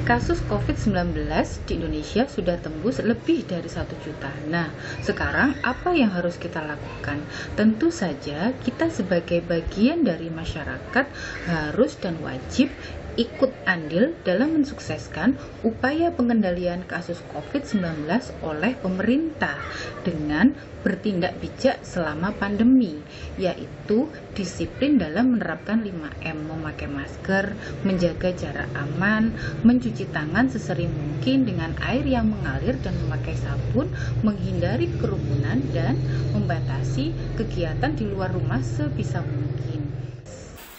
Kasus COVID-19 di Indonesia sudah tembus lebih dari 1 juta. Nah, sekarang apa yang harus kita lakukan? Tentu saja kita sebagai bagian dari masyarakat harus dan wajib ikut andil dalam mensukseskan upaya pengendalian kasus COVID-19 oleh pemerintah dengan bertindak bijak selama pandemi, yaitu disiplin dalam menerapkan 5M, memakai masker, menjaga jarak aman, mencuci tangan sesering mungkin dengan air yang mengalir dan memakai sabun, menghindari kerumunan dan membatasi kegiatan di luar rumah sebisa mungkin.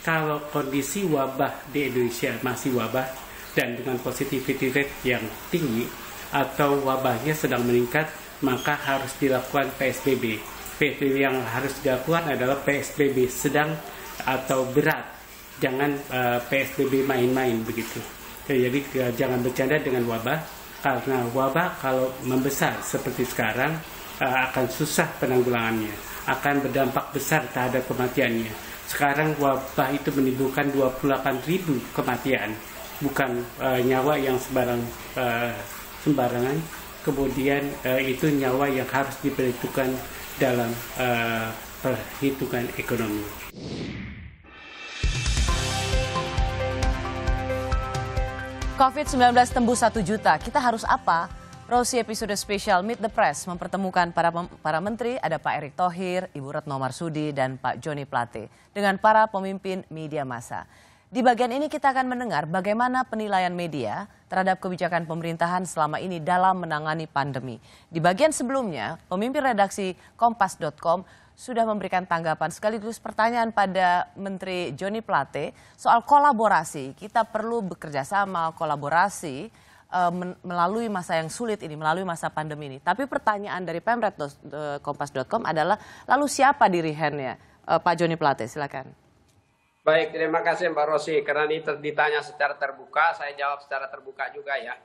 Kalau kondisi wabah di Indonesia masih wabah dan dengan positivity rate yang tinggi atau wabahnya sedang meningkat, maka harus dilakukan PSBB. PSBB yang harus dilakukan adalah PSBB sedang atau berat. Jangan PSBB main-main begitu. Jadi jangan bercanda dengan wabah, karena wabah kalau membesar seperti sekarang akan susah penanggulangannya, akan berdampak besar terhadap kematiannya. Sekarang wabah itu menimbulkan 28.000 kematian, bukan nyawa yang sembarangan. Kemudian itu nyawa yang harus diperhitungkan dalam perhitungan ekonomi. COVID-19 tembus 1 juta, kita harus apa? Rosi episode spesial Meet the Press mempertemukan para menteri, ada Pak Erick Thohir, Ibu Retno Marsudi, dan Pak Joni Plate dengan para pemimpin media massa. Di bagian ini kita akan mendengar bagaimana penilaian media terhadap kebijakan pemerintahan selama ini dalam menangani pandemi. Di bagian sebelumnya, pemimpin redaksi Kompas.com sudah memberikan tanggapan sekaligus pertanyaan pada Menteri Joni Plate soal kolaborasi. Kita perlu bekerja sama, kolaborasi melalui masa yang sulit ini, melalui masa pandemi ini. Tapi pertanyaan dari Kompas.com adalah, lalu siapa dirihennya? Pak Joni Plate, silakan. Baik, terima kasih Mbak Rosi. Karena ini ditanya secara terbuka, saya jawab secara terbuka juga ya.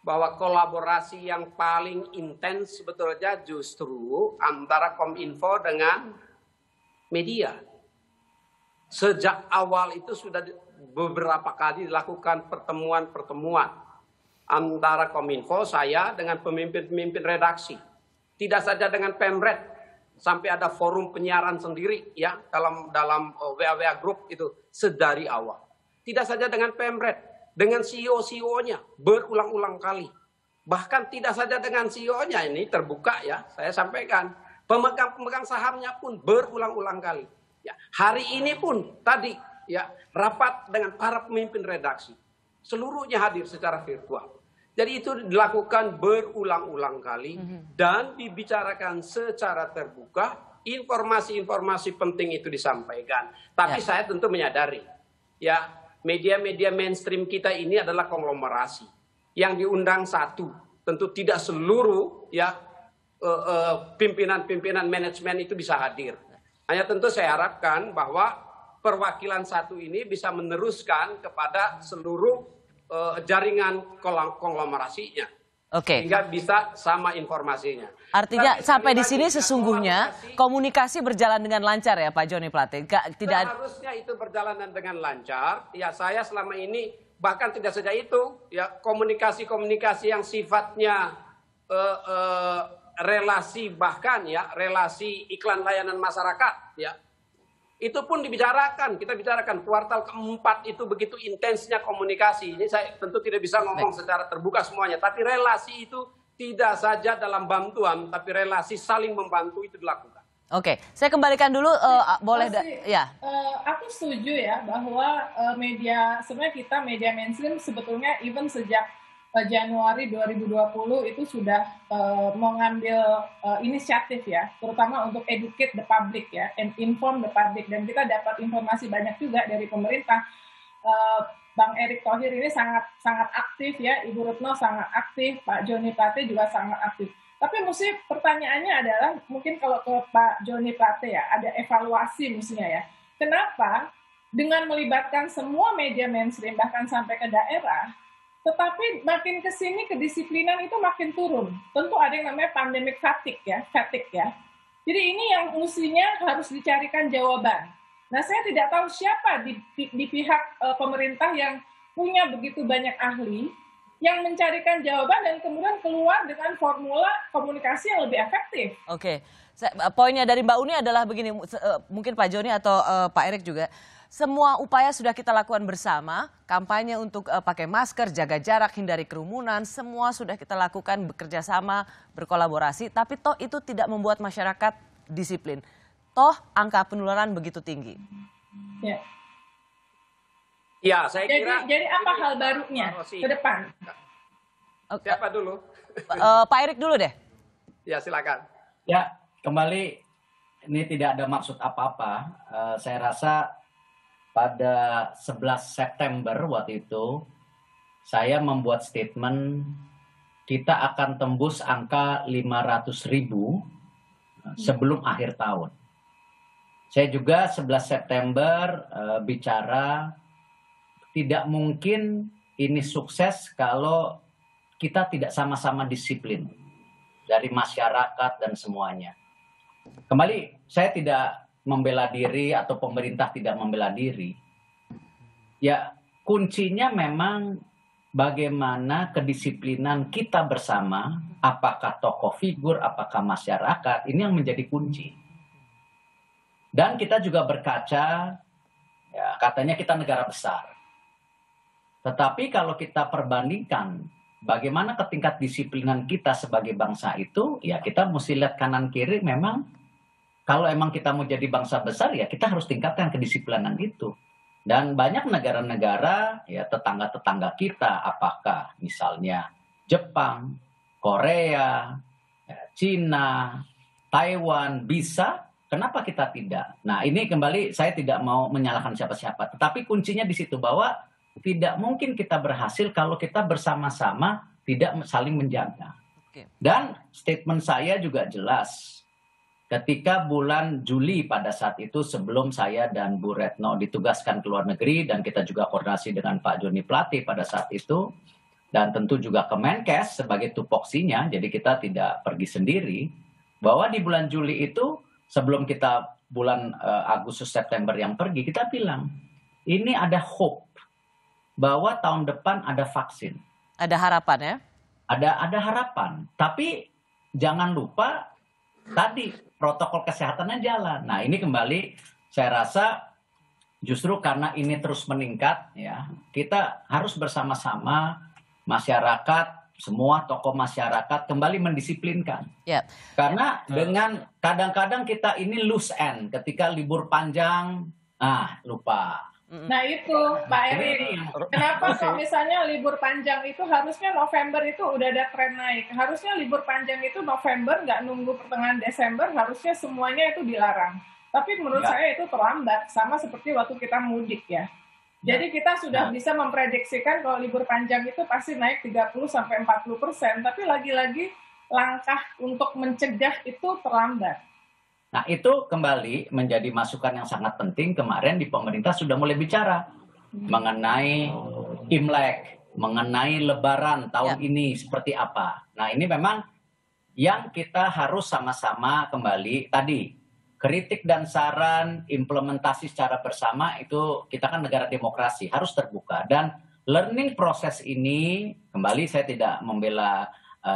Bahwa kolaborasi yang paling intens sebetulnya justru antara Kominfo dengan media. Sejak awal itu sudah beberapa kali dilakukan pertemuan-pertemuan antara Kominfo, saya dengan pemimpin-pemimpin redaksi. Tidak saja dengan Pemret, sampai ada forum penyiaran sendiri ya dalam WA Group itu sedari awal. Tidak saja dengan Pemret, dengan CEO-nya berulang-ulang kali. Bahkan tidak saja dengan CEO-nya, ini terbuka ya, saya sampaikan. Pemegang-pemegang sahamnya pun berulang-ulang kali. Ya, hari ini pun tadi ya rapat dengan para pemimpin redaksi. Seluruhnya hadir secara virtual. Jadi itu dilakukan berulang-ulang kali dan dibicarakan secara terbuka, informasi-informasi penting itu disampaikan. Tapi saya tentu menyadari, ya media-media mainstream kita ini adalah konglomerasi. Yang diundang satu, tentu tidak seluruh ya pimpinan-pimpinan manajemen itu bisa hadir. Hanya tentu saya harapkan bahwa perwakilan satu ini bisa meneruskan kepada seluruh jaringan konglomerasinya. Oke. Sehingga bisa sama informasinya. Artinya sampai di sini sesungguhnya komunikasi berjalan dengan lancar ya Pak Joni Plate? Tidak harusnya itu berjalan dengan lancar. Ya saya selama ini bahkan tidak saja itu, ya komunikasi-komunikasi yang sifatnya relasi, bahkan ya relasi iklan layanan masyarakat ya. Itu pun dibicarakan, kita bicarakan kuartal keempat itu begitu intensnya komunikasi. Ini saya tentu tidak bisa ngomong secara terbuka semuanya, tapi relasi itu tidak saja dalam bantuan, tapi relasi saling membantu itu dilakukan. Oke, saya kembalikan dulu, boleh ya. Aku setuju ya bahwa sebenarnya kita media mainstream sebetulnya even sejak Januari 2020 itu sudah mengambil inisiatif ya, terutama untuk educate the public ya, and inform the public, dan kita dapat informasi banyak juga dari pemerintah. Bang Erick Thohir ini sangat aktif ya, Ibu Retno sangat aktif, Pak Joni Plate juga sangat aktif. Tapi mesti pertanyaannya adalah, mungkin kalau ke Pak Joni Plate ya, ada evaluasi mestinya ya. Kenapa dengan melibatkan semua media mainstream bahkan sampai ke daerah, tetapi makin ke sini kedisiplinan itu makin turun. Tentu ada yang namanya pandemic fatigue ya. Jadi ini yang mestinya harus dicarikan jawaban. Nah, saya tidak tahu siapa di pihak pemerintah yang punya begitu banyak ahli yang mencarikan jawaban dan kemudian keluar dengan formula komunikasi yang lebih efektif. Oke, poinnya dari Mbak Uni adalah begini, mungkin Pak Joni atau Pak Erik juga, semua upaya sudah kita lakukan bersama, kampanye untuk pakai masker, jaga jarak, hindari kerumunan, semua sudah kita lakukan bekerja sama, berkolaborasi, tapi toh itu tidak membuat masyarakat disiplin. Toh angka penularan begitu tinggi. Ya. Ya, saya kira. Jadi apa hal barunya ke depan? Siapa dulu? Pak Erik dulu deh. Ya, silakan. Ya, kembali ini tidak ada maksud apa-apa. Saya rasa pada 11 September waktu itu saya membuat statement kita akan tembus angka 500.000 sebelum akhir tahun. Saya juga 11 September bicara tidak mungkin ini sukses kalau kita tidak sama-sama disiplin dari masyarakat dan semuanya. Kembali, saya tidak membela diri atau pemerintah tidak membela diri. Ya, kuncinya memang bagaimana kedisiplinan kita bersama, apakah tokoh figur, apakah masyarakat, ini yang menjadi kunci. Dan kita juga berkaca, ya, katanya kita negara besar. Tetapi kalau kita perbandingkan bagaimana tingkat disiplinan kita sebagai bangsa itu, ya kita mesti lihat kanan kiri memang kalau emang kita mau jadi bangsa besar ya kita harus tingkatkan kedisiplinan itu. Dan banyak negara-negara ya tetangga-tetangga kita, apakah misalnya Jepang, Korea, Cina, Taiwan bisa, kenapa kita tidak? Nah ini kembali saya tidak mau menyalahkan siapa-siapa, tetapi kuncinya di situ bahwa tidak mungkin kita berhasil kalau kita bersama-sama tidak saling menjaga. Dan statement saya juga jelas. Ketika bulan Juli pada saat itu sebelum saya dan Bu Retno ditugaskan ke luar negeri dan kita juga koordinasi dengan Pak Joni Plate pada saat itu dan tentu juga Kemenkes sebagai tupoksinya, jadi kita tidak pergi sendiri, bahwa di bulan Juli itu sebelum kita bulan Agustus September yang pergi, kita bilang ini ada hope bahwa tahun depan ada vaksin. Ada harapan ya? Ada harapan. Tapi jangan lupa tadi protokol kesehatannya jalan. Nah ini kembali saya rasa justru karena ini terus meningkat ya, kita harus bersama-sama masyarakat, semua tokoh masyarakat kembali mendisiplinkan. Yeah. Karena dengan kadang-kadang kita ini loose end ketika libur panjang, lupa. Nah itu Pak Erik, kenapa kok misalnya libur panjang itu harusnya November itu udah ada tren naik. Harusnya libur panjang itu November, nggak nunggu pertengahan Desember, harusnya semuanya itu dilarang. Tapi menurut saya itu terlambat, sama seperti waktu kita mudik ya. Jadi kita sudah bisa memprediksikan kalau libur panjang itu pasti naik 30-40%, tapi lagi-lagi langkah untuk mencegah itu terlambat. Nah itu kembali menjadi masukan yang sangat penting. Kemarin di pemerintah sudah mulai bicara mengenai Imlek, mengenai Lebaran tahun ini seperti apa. Nah ini memang yang kita harus sama-sama kembali tadi. Kritik dan saran, implementasi secara bersama itu kita kan negara demokrasi, harus terbuka. Dan learning proses ini, kembali saya tidak membela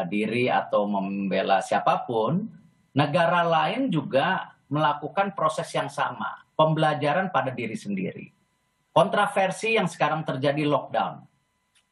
diri atau membela siapapun, negara lain juga melakukan proses yang sama, pembelajaran pada diri sendiri. Kontroversi yang sekarang terjadi lockdown.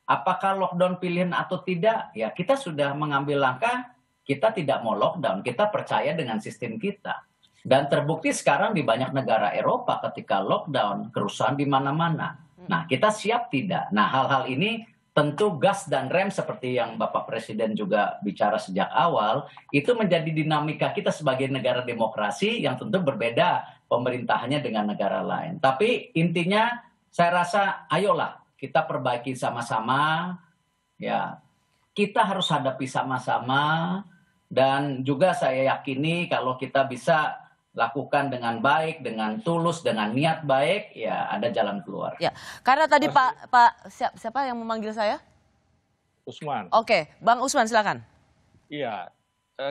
Apakah lockdown pilihan atau tidak? Ya kita sudah mengambil langkah, kita tidak mau lockdown, kita percaya dengan sistem kita. Dan terbukti sekarang di banyak negara Eropa ketika lockdown, kerusuhan di mana-mana. Nah kita siap tidak? Nah hal-hal ini tentu gas dan rem seperti yang Bapak Presiden juga bicara sejak awal, itu menjadi dinamika kita sebagai negara demokrasi yang tentu berbeda pemerintahannya dengan negara lain. Tapi intinya saya rasa ayolah kita perbaiki sama-sama, ya kita harus hadapi sama-sama dan juga saya yakini kalau kita bisa lakukan dengan baik, dengan tulus, dengan niat baik, ya ada jalan keluar. Ya, karena tadi Pak siapa yang memanggil saya? Usman. Oke, Bang Usman silakan. Iya,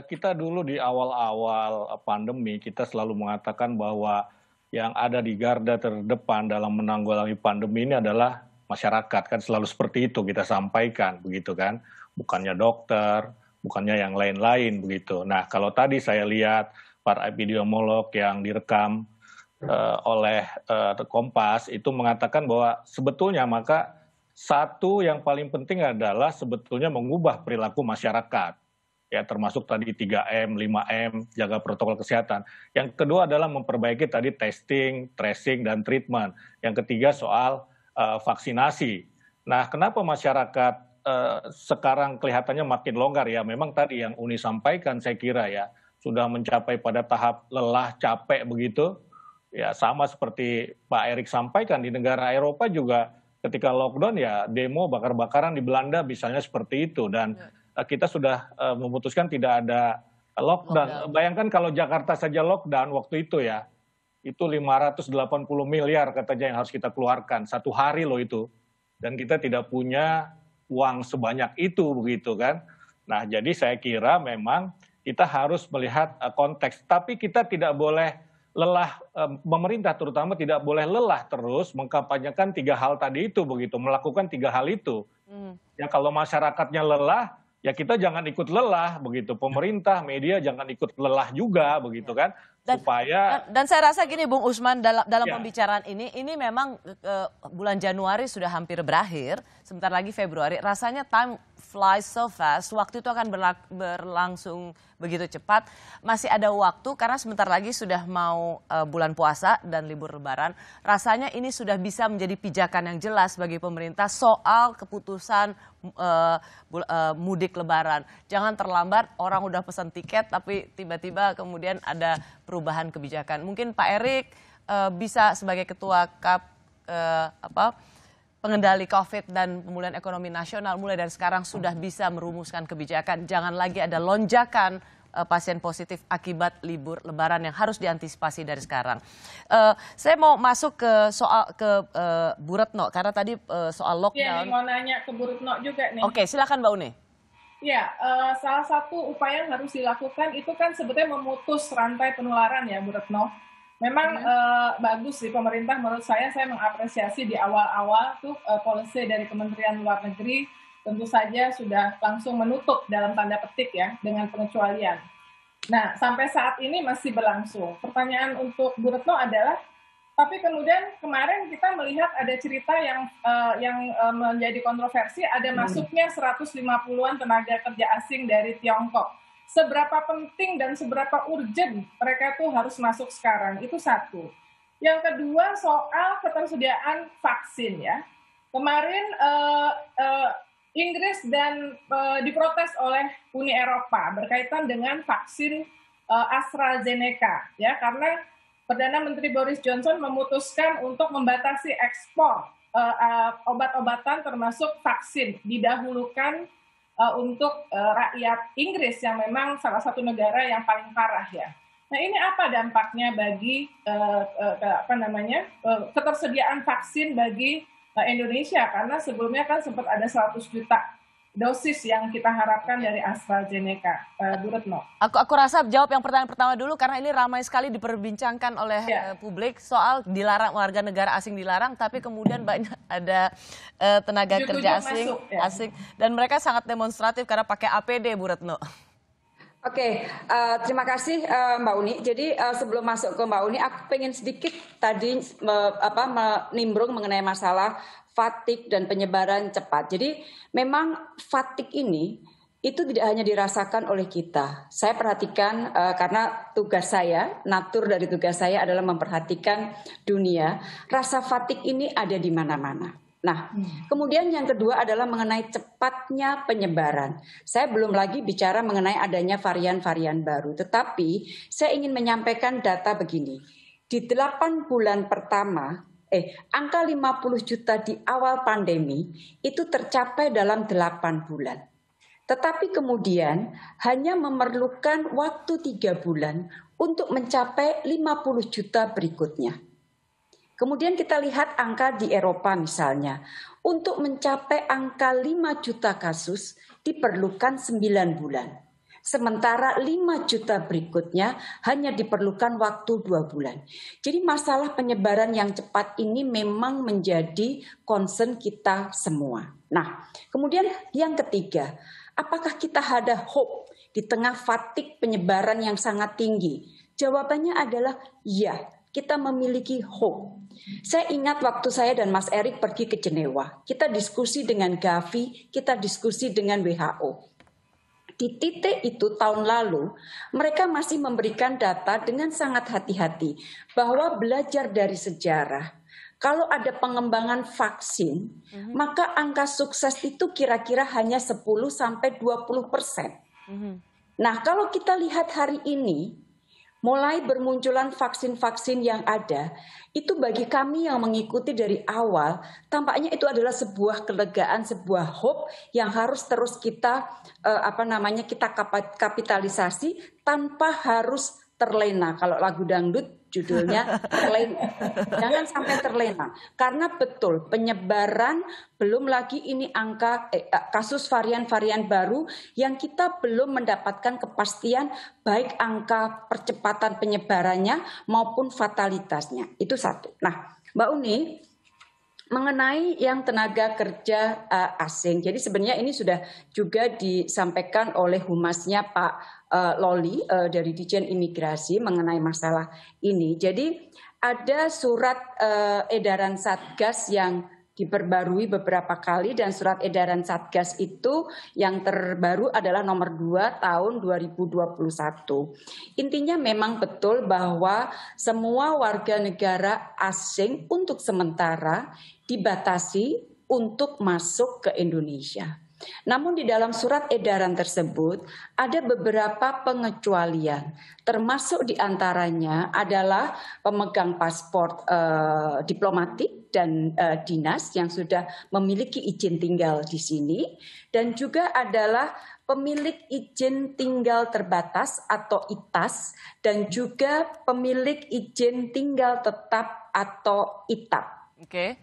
kita dulu di awal-awal pandemi kita selalu mengatakan bahwa yang ada di garda terdepan dalam menanggulangi pandemi ini adalah masyarakat, kan selalu seperti itu kita sampaikan, begitu kan, bukannya dokter, bukannya yang lain-lain begitu. Nah, kalau tadi saya lihat para epidemiolog yang direkam oleh Kompas itu mengatakan bahwa sebetulnya maka satu yang paling penting adalah sebetulnya mengubah perilaku masyarakat. Ya, termasuk tadi 3M, 5M, jaga protokol kesehatan. Yang kedua adalah memperbaiki tadi testing, tracing, dan treatment. Yang ketiga soal vaksinasi. Nah, kenapa masyarakat sekarang kelihatannya makin longgar ya? Memang tadi yang Uni sampaikan saya kira ya, sudah mencapai pada tahap lelah, capek begitu. Ya, sama seperti Pak Erik sampaikan, di negara Eropa juga ketika lockdown ya demo bakar-bakaran di Belanda misalnya seperti itu. Dan kita sudah memutuskan tidak ada lockdown. Bayangkan kalau Jakarta saja lockdown waktu itu ya, itu 580 miliar katanya yang harus kita keluarkan. Satu hari loh itu. Dan kita tidak punya uang sebanyak itu begitu kan. Nah, jadi saya kira memang kita harus melihat konteks. Tapi kita tidak boleh lelah, pemerintah terutama tidak boleh lelah terus mengkampanyekan 3 hal tadi itu begitu, melakukan 3 hal itu. Ya kalau masyarakatnya lelah, ya kita jangan ikut lelah begitu. Pemerintah, media jangan ikut lelah juga begitu kan. Dan saya rasa gini Bung Usman, dalam pembicaraan ini memang bulan Januari sudah hampir berakhir, sebentar lagi Februari, rasanya time flies so fast, waktu itu akan berlangsung begitu cepat. Masih ada waktu karena sebentar lagi sudah mau bulan puasa dan libur lebaran. Rasanya ini sudah bisa menjadi pijakan yang jelas bagi pemerintah soal keputusan mudik lebaran. Jangan terlambat, orang udah pesan tiket tapi tiba-tiba kemudian ada perubahan kebijakan. Mungkin Pak Erik bisa sebagai ketua pengendali COVID dan pemulihan ekonomi nasional mulai dari sekarang sudah bisa merumuskan kebijakan. Jangan lagi ada lonjakan pasien positif akibat libur lebaran yang harus diantisipasi dari sekarang. Saya mau masuk ke soal Bu Retno karena tadi soal lockdown. Iya, mau nanya ke Bu Retno juga nih. Oke, silakan Mbak Uni. Ya, salah satu upaya yang harus dilakukan itu kan sebetulnya memutus rantai penularan ya Bu Retno. Memang bagus sih pemerintah, menurut saya mengapresiasi di awal-awal tuh policy dari Kementerian Luar Negeri tentu saja sudah langsung menutup dalam tanda petik ya dengan pengecualian. Nah, sampai saat ini masih berlangsung. Pertanyaan untuk Bu Retno adalah, tapi kemudian kemarin kita melihat ada cerita yang menjadi kontroversi, ada masuknya 150-an tenaga kerja asing dari Tiongkok. Seberapa penting dan seberapa urgent mereka tuh harus masuk sekarang, itu satu. Yang kedua soal ketersediaan vaksin ya. Kemarin Inggris dan diprotes oleh Uni Eropa berkaitan dengan vaksin AstraZeneca ya, karena Perdana Menteri Boris Johnson memutuskan untuk membatasi ekspor obat-obatan termasuk vaksin, didahulukan untuk rakyat Inggris yang memang salah satu negara yang paling parah ya. Nah, ini apa dampaknya bagi ketersediaan vaksin bagi Indonesia, karena sebelumnya kan sempat ada 100 juta dosis yang kita harapkan dari AstraZeneca. Bu Retno. Aku rasa jawab yang pertanyaan pertama dulu karena ini ramai sekali diperbincangkan oleh publik soal dilarang, warga negara asing dilarang, tapi kemudian banyak ada tenaga kerja asing dan mereka sangat demonstratif karena pakai APD, Bu Retno. Oke, terima kasih Mbak Uni. Jadi sebelum masuk ke Mbak Uni, aku pengen sedikit tadi menimbrung mengenai masalah fatigue dan penyebaran cepat. Jadi memang fatigue ini itu tidak hanya dirasakan oleh kita. Saya perhatikan karena tugas saya, natur dari tugas saya adalah memperhatikan dunia. Rasa fatigue ini ada di mana-mana. Nah, kemudian yang kedua adalah mengenai cepatnya penyebaran. Saya belum lagi bicara mengenai adanya varian-varian baru, tetapi saya ingin menyampaikan data begini. Di 8 bulan pertama, angka 50 juta di awal pandemi itu tercapai dalam 8 bulan. Tetapi kemudian hanya memerlukan waktu 3 bulan untuk mencapai 50 juta berikutnya. Kemudian kita lihat angka di Eropa misalnya. Untuk mencapai angka 5 juta kasus diperlukan 9 bulan. Sementara 5 juta berikutnya hanya diperlukan waktu 2 bulan. Jadi masalah penyebaran yang cepat ini memang menjadi concern kita semua. Nah, kemudian yang ketiga, apakah kita ada hope di tengah fatigue penyebaran yang sangat tinggi? Jawabannya adalah ya, kita memiliki hope. Saya ingat waktu saya dan Mas Erik pergi ke Jenewa, kita diskusi dengan Gavi, kita diskusi dengan WHO. Di titik itu tahun lalu, mereka masih memberikan data dengan sangat hati-hati bahwa belajar dari sejarah, kalau ada pengembangan vaksin, maka angka sukses itu kira-kira hanya 10-20%. Nah, kalau kita lihat hari ini, mulai bermunculan vaksin-vaksin yang ada, itu bagi kami yang mengikuti dari awal, tampaknya itu adalah sebuah kelegaan, sebuah hope yang harus terus kita kita kapitalisasi tanpa harus terlena. Kalau lagu dangdut judulnya terlena. Jangan sampai terlena. Karena betul penyebaran, belum lagi ini angka kasus varian-varian baru yang kita belum mendapatkan kepastian baik angka percepatan penyebarannya maupun fatalitasnya. Itu satu. Nah, Mbak Uni, mengenai yang tenaga kerja asing. Jadi sebenarnya ini sudah juga disampaikan oleh humasnya Pak Loli dari Ditjen Imigrasi mengenai masalah ini. Jadi ada surat edaran Satgas yang diperbarui beberapa kali dan surat edaran Satgas itu yang terbaru adalah nomor 2 tahun 2021. Intinya memang betul bahwa semua warga negara asing untuk sementara dibatasi untuk masuk ke Indonesia. Namun di dalam surat edaran tersebut ada beberapa pengecualian, termasuk diantaranya adalah pemegang paspor diplomatik dan dinas yang sudah memiliki izin tinggal di sini, dan juga adalah pemilik izin tinggal terbatas atau ITAS, dan juga pemilik izin tinggal tetap atau ITAP.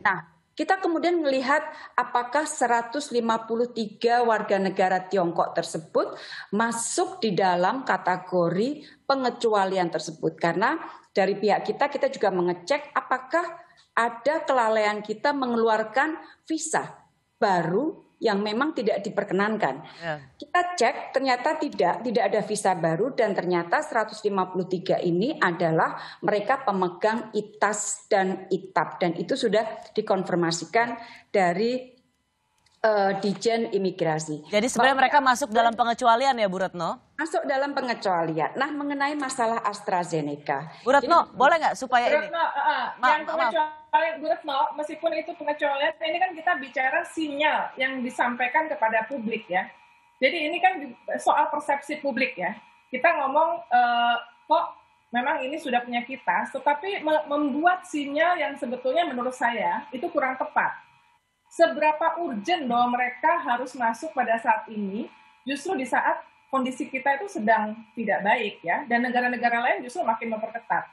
Nah, kita kemudian melihat apakah 153 warga negara Tiongkok tersebut masuk di dalam kategori pengecualian tersebut. Karena dari pihak kita juga mengecek apakah ada kelalaian kita mengeluarkan visa baru yang memang tidak diperkenankan. Kita cek ternyata tidak ada visa baru dan ternyata 153 ini adalah mereka pemegang ITAS dan ITAP dan itu sudah dikonfirmasikan dari Ditjen Imigrasi. Jadi sebenarnya mereka masuk dalam pengecualian ya Bu Retno? Masuk dalam pengecualian. Nah, mengenai masalah AstraZeneca. Bu Retno, boleh nggak supaya Bu Retno, yang pengecualian, Bu Retno, meskipun itu pengecualian, ini kan kita bicara sinyal yang disampaikan kepada publik ya. Jadi ini kan soal persepsi publik ya. Kita ngomong kok memang ini sudah punya kita, tetapi membuat sinyal yang sebetulnya menurut saya itu kurang tepat. Seberapa urgent bahwa mereka harus masuk pada saat ini, justru di saat kondisi kita itu sedang tidak baik ya, dan negara-negara lain justru makin memperketat.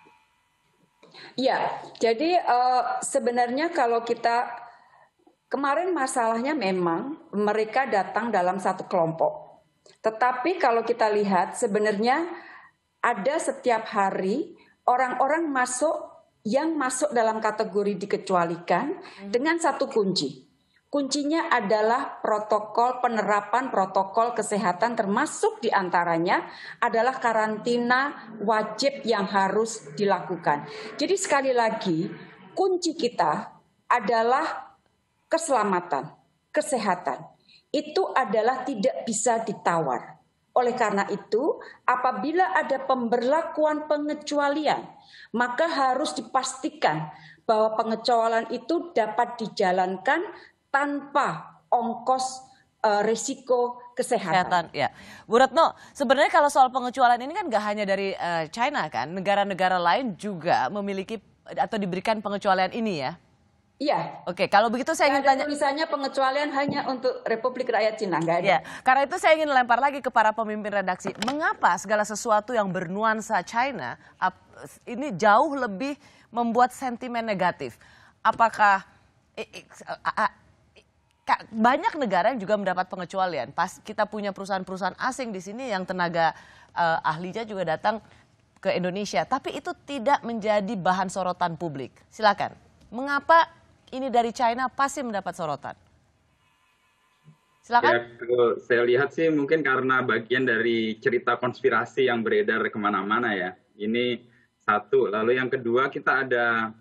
Ya, jadi sebenarnya kalau kita kemarin masalahnya memang mereka datang dalam satu kelompok. Tetapi kalau kita lihat sebenarnya ada setiap hari orang-orang yang masuk dalam kategori dikecualikan dengan satu kunci. Kuncinya adalah penerapan protokol kesehatan termasuk diantaranya adalah karantina wajib yang harus dilakukan. Jadi sekali lagi kunci kita adalah keselamatan, kesehatan. Itu adalah tidak bisa ditawar. Oleh karena itu, apabila ada pemberlakuan pengecualian, maka harus dipastikan bahwa pengecualian itu dapat dijalankan tanpa ongkos risiko kesehatan. Ya, Bu Retno, sebenarnya kalau soal pengecualian ini kan nggak hanya dari China kan, negara-negara lain juga memiliki atau diberikan pengecualian ini ya? Iya. Oke, kalau begitu saya ingin tanya. Tulisannya pengecualian hanya untuk Republik Rakyat Cina, nggak ada. Ya, karena itu saya ingin lempar lagi ke para pemimpin redaksi. Mengapa segala sesuatu yang bernuansa China ini jauh lebih membuat sentimen negatif? Apakah banyak negara yang juga mendapat pengecualian. Pas kita punya perusahaan-perusahaan asing di sini yang tenaga ahlinya juga datang ke Indonesia, tapi itu tidak menjadi bahan sorotan publik. Silakan. Mengapa ini dari China pasti mendapat sorotan? Silakan. Ya, kalau saya lihat sih mungkin karena bagian dari cerita konspirasi yang beredar kemana-mana ya. Ini satu. Lalu yang kedua, kita ada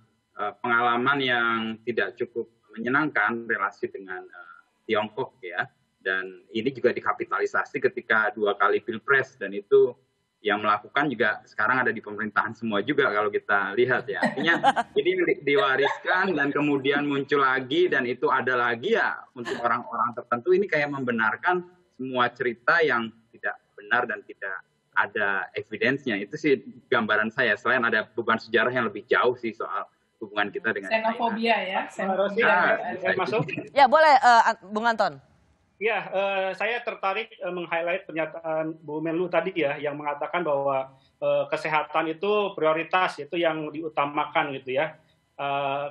pengalaman yang tidak cukup menyenangkan relasi dengan Tiongkok ya. Dan ini juga dikapitalisasi ketika 2 kali pilpres, dan itu yang melakukan juga sekarang ada di pemerintahan semua juga kalau kita lihat ya. Artinya ini diwariskan dan kemudian muncul lagi, dan itu ada lagi ya untuk orang-orang tertentu. Ini kayak membenarkan semua cerita yang tidak benar dan tidak ada evidence-nya. Itu sih gambaran saya, selain ada beban sejarah yang lebih jauh sih soal hubungan kita dengan xenofobia ya. Masuk? Ya boleh Bung Anton. Ya, saya tertarik meng-highlight pernyataan Bu Menlu tadi ya, yang mengatakan bahwa kesehatan itu prioritas, itu yang diutamakan gitu ya.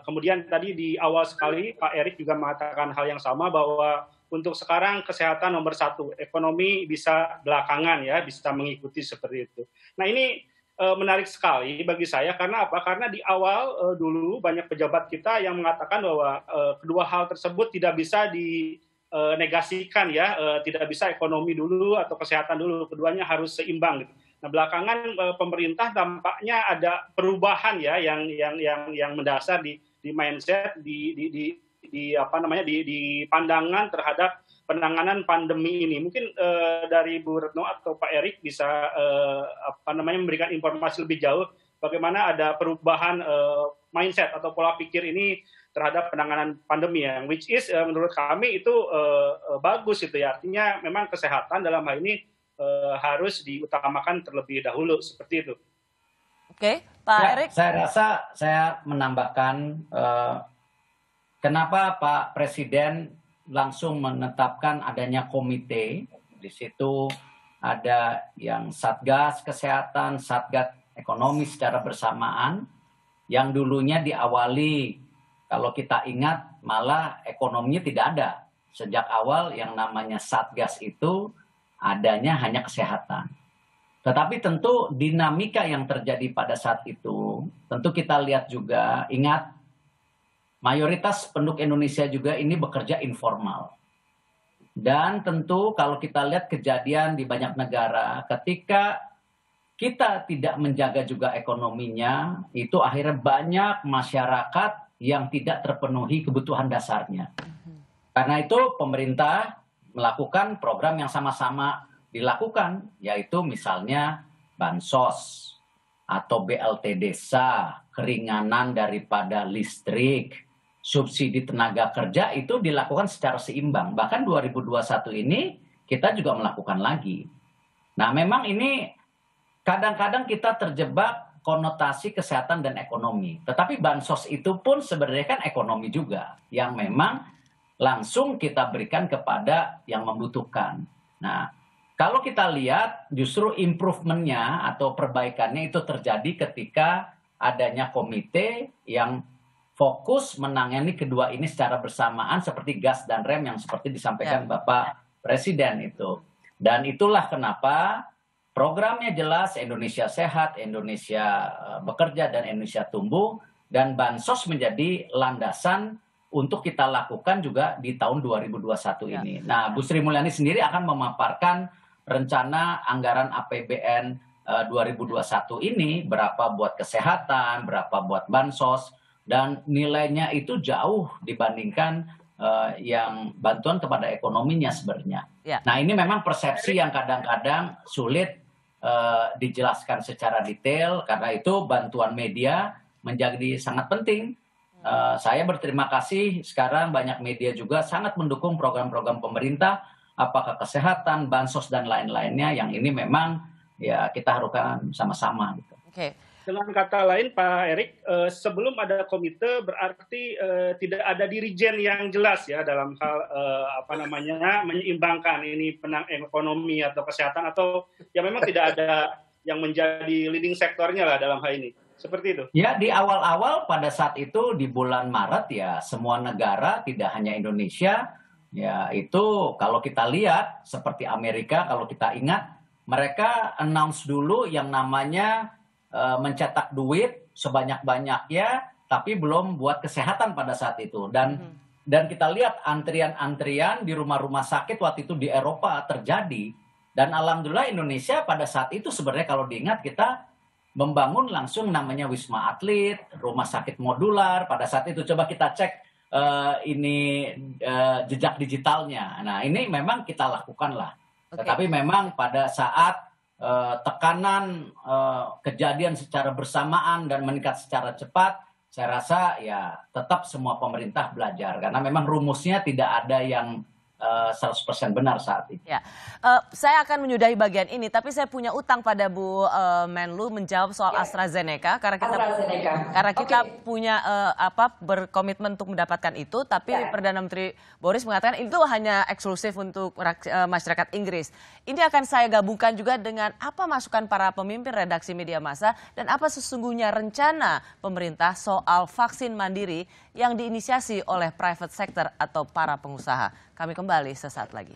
Kemudian tadi di awal sekali Pak Erik juga mengatakan hal yang sama, bahwa untuk sekarang kesehatan nomor 1, ekonomi bisa belakangan ya, bisa mengikuti seperti itu. Nah ini menarik sekali bagi saya, karena apa? Karena di awal dulu banyak pejabat kita yang mengatakan bahwa kedua hal tersebut tidak bisa negasikan ya, tidak bisa ekonomi dulu atau kesehatan dulu, keduanya harus seimbang gitu. Nah belakangan pemerintah tampaknya ada perubahan ya yang mendasar di mindset, di pandangan terhadap penanganan pandemi ini. Mungkin dari Bu Retno atau Pak Erik bisa memberikan informasi lebih jauh bagaimana ada perubahan mindset atau pola pikir ini terhadap penanganan pandemi ya, which is menurut kami itu bagus itu ya, artinya memang kesehatan dalam hal ini harus diutamakan terlebih dahulu seperti itu. Oke, Pak Erik. Saya rasa saya menambahkan kenapa Pak Presiden langsung menetapkan adanya komite. Di situ ada yang Satgas Kesehatan, Satgas Ekonomi secara bersamaan, yang dulunya diawali, kalau kita ingat, malah ekonominya tidak ada. Sejak awal yang namanya Satgas itu adanya hanya kesehatan. Tetapi tentu dinamika yang terjadi pada saat itu, tentu kita lihat juga, ingat, mayoritas penduduk Indonesia juga ini bekerja informal. Dan tentu kalau kita lihat kejadian di banyak negara, ketika kita tidak menjaga juga ekonominya, itu akhirnya banyak masyarakat yang tidak terpenuhi kebutuhan dasarnya. Karena itu pemerintah melakukan program yang sama-sama dilakukan, yaitu misalnya bansos atau BLT desa, keringanan daripada listrik, subsidi tenaga kerja, itu dilakukan secara seimbang. Bahkan 2021 ini kita juga melakukan lagi. Nah memang ini kadang-kadang kita terjebak konotasi kesehatan dan ekonomi. Tetapi bansos itu pun sebenarnya kan ekonomi juga, yang memang langsung kita berikan kepada yang membutuhkan. Nah, kalau kita lihat justru improvementnya atau perbaikannya itu terjadi ketika adanya komite yang fokus menangani kedua ini secara bersamaan seperti gas dan rem yang seperti disampaikan Bapak Presiden itu. Dan itulah kenapa programnya jelas, Indonesia Sehat, Indonesia Bekerja, dan Indonesia Tumbuh, dan bansos menjadi landasan untuk kita lakukan juga di tahun 2021 ini. Nah, Bu Sri Mulyani sendiri akan memaparkan rencana anggaran APBN 2021 ini, berapa buat kesehatan, berapa buat bansos, dan nilainya itu jauh dibandingkan yang bantuan kepada ekonominya sebenarnya. Nah, ini memang persepsi yang kadang-kadang sulit dijelaskan secara detail, karena itu bantuan media menjadi sangat penting. Saya berterima kasih sekarang banyak media juga sangat mendukung program-program pemerintah, apakah kesehatan, bansos dan lain-lainnya, yang ini memang ya kita haruskan sama-sama gitu. Dengan kata lain Pak Erik, sebelum ada komite berarti tidak ada dirijen yang jelas ya dalam hal menyeimbangkan ini ekonomi atau kesehatan, atau ya memang tidak ada yang menjadi leading sektornya lah dalam hal ini. Seperti itu. Ya, di awal-awal pada saat itu di bulan Maret ya, semua negara tidak hanya Indonesia Ya itu kalau kita lihat seperti Amerika, kalau kita ingat mereka announce dulu yang namanya mencetak duit sebanyak-banyaknya, tapi belum buat kesehatan pada saat itu. Dan kita lihat antrian-antrian di rumah-rumah sakit waktu itu di Eropa terjadi. Dan alhamdulillah Indonesia pada saat itu sebenarnya kalau diingat kita membangun langsung namanya Wisma Atlet, rumah sakit modular. Pada saat itu coba kita cek jejak digitalnya. Nah ini memang kita lakukan lah. Tetapi memang pada saat tekanan kejadian secara bersamaan dan meningkat secara cepat, saya rasa ya tetap semua pemerintah belajar. Karena memang rumusnya tidak ada yang 100% benar saat ini. Ya, saya akan menyudahi bagian ini, tapi saya punya utang pada Bu Menlu menjawab soal AstraZeneca karena kita punya berkomitmen untuk mendapatkan itu, tapi Perdana Menteri Boris mengatakan itu hanya eksklusif untuk masyarakat Inggris. Ini akan saya gabungkan juga dengan apa masukan para pemimpin redaksi media massa dan apa sesungguhnya rencana pemerintah soal vaksin mandiri yang diinisiasi oleh private sector atau para pengusaha. Kami kembali sesaat lagi.